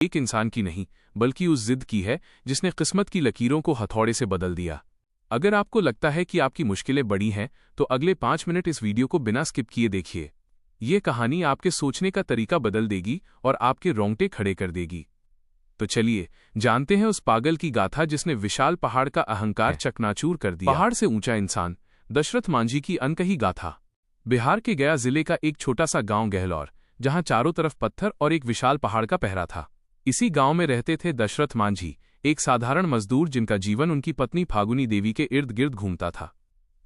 एक इंसान की नहीं, बल्कि उस जिद की है जिसने किस्मत की लकीरों को हथौड़े से बदल दिया। अगर आपको लगता है कि आपकी मुश्किलें बड़ी हैं, तो अगले 5 मिनट इस वीडियो को बिना स्किप किए देखिए। ये कहानी आपके सोचने का तरीका बदल देगी और आपके रोंगटे खड़े कर देगी। तो चलिए जानते हैं उस पागल की गाथा जिसने विशाल पहाड़ का अहंकार चकनाचूर कर दिया। पहाड़ से ऊंचा इंसान, दशरथ मांझी की अनकही गाथा। बिहार के गया जिले का एक छोटा सा गांव गहलौर, जहां चारों तरफ पत्थर और एक विशाल पहाड़ का पहरा था। इसी गांव में रहते थे दशरथ मांझी, एक साधारण मजदूर जिनका जीवन उनकी पत्नी फागुनी देवी के इर्द गिर्द घूमता था।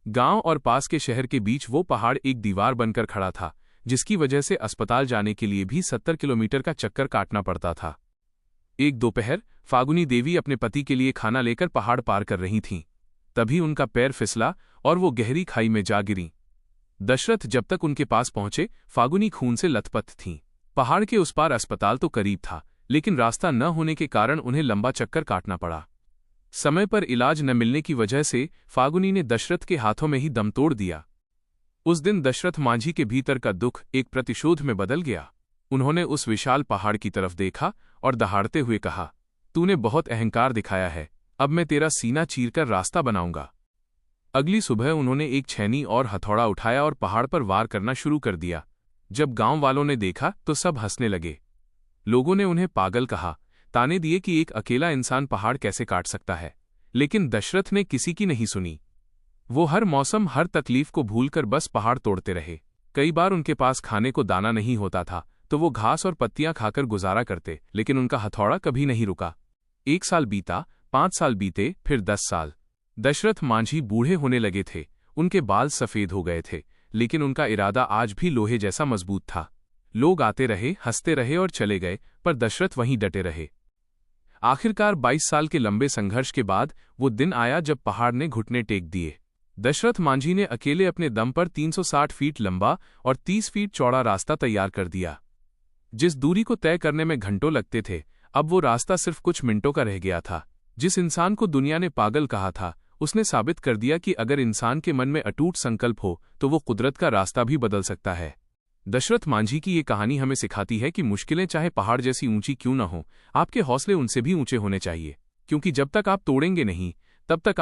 गांव और पास के शहर के बीच वो पहाड़ एक दीवार बनकर खड़ा था, जिसकी वजह से अस्पताल जाने के लिए भी 70 किलोमीटर का चक्कर काटना पड़ता था। एक दोपहर फागुनी देवी अपने पति के लिए खाना लेकर पहाड़ पार कर रही थीं। तभी उनका पैर फिसला और वो गहरी खाई में जा गिरीं। दशरथ जब तक उनके पास पहुंचे, फागुनी खून से लथपथ थीं। पहाड़ के उस पार अस्पताल तो करीब था, लेकिन रास्ता न होने के कारण उन्हें लंबा चक्कर काटना पड़ा। समय पर इलाज न मिलने की वजह से फागुनी ने दशरथ के हाथों में ही दम तोड़ दिया। उस दिन दशरथ मांझी के भीतर का दुख एक प्रतिशोध में बदल गया। उन्होंने उस विशाल पहाड़ की तरफ देखा और दहाड़ते हुए कहा, तूने बहुत अहंकार दिखाया है, अब मैं तेरा सीना चीरकर रास्ता बनाऊंगा। अगली सुबह उन्होंने एक छेनी और हथौड़ा उठाया और पहाड़ पर वार करना शुरू कर दिया। जब गांव वालों ने देखा तो सब हंसने लगे। लोगों ने उन्हें पागल कहा, ताने दिए कि एक अकेला इंसान पहाड़ कैसे काट सकता है। लेकिन दशरथ ने किसी की नहीं सुनी। वो हर मौसम, हर तकलीफ को भूलकर बस पहाड़ तोड़ते रहे। कई बार उनके पास खाने को दाना नहीं होता था, तो वो घास और पत्तियां खाकर गुजारा करते, लेकिन उनका हथौड़ा कभी नहीं रुका। 1 साल बीता, 5 साल बीते, फिर 10 साल। दशरथ मांझी बूढ़े होने लगे थे, उनके बाल सफेद हो गए थे, लेकिन उनका इरादा आज भी लोहे जैसा मजबूत था। लोग आते रहे, हंसते रहे और चले गए, पर दशरथ वहीं डटे रहे। आखिरकार 22 साल के लंबे संघर्ष के बाद वो दिन आया जब पहाड़ ने घुटने टेक दिए। दशरथ मांझी ने अकेले अपने दम पर 360 फीट लंबा और 30 फीट चौड़ा रास्ता तैयार कर दिया। जिस दूरी को तय करने में घंटों लगते थे, अब वो रास्ता सिर्फ कुछ मिनटों का रह गया था। जिस इंसान को दुनिया ने पागल कहा था, उसने साबित कर दिया कि अगर इंसान के मन में अटूट संकल्प हो तो वो कुदरत का रास्ता भी बदल सकता है। दशरथ मांझी की ये कहानी हमें सिखाती है कि मुश्किलें चाहे पहाड़ जैसी ऊंची क्यों न हो, आपके हौसले उनसे भी ऊंचे होने चाहिए, क्योंकि जब तक आप तोड़ेंगे नहीं, तब तक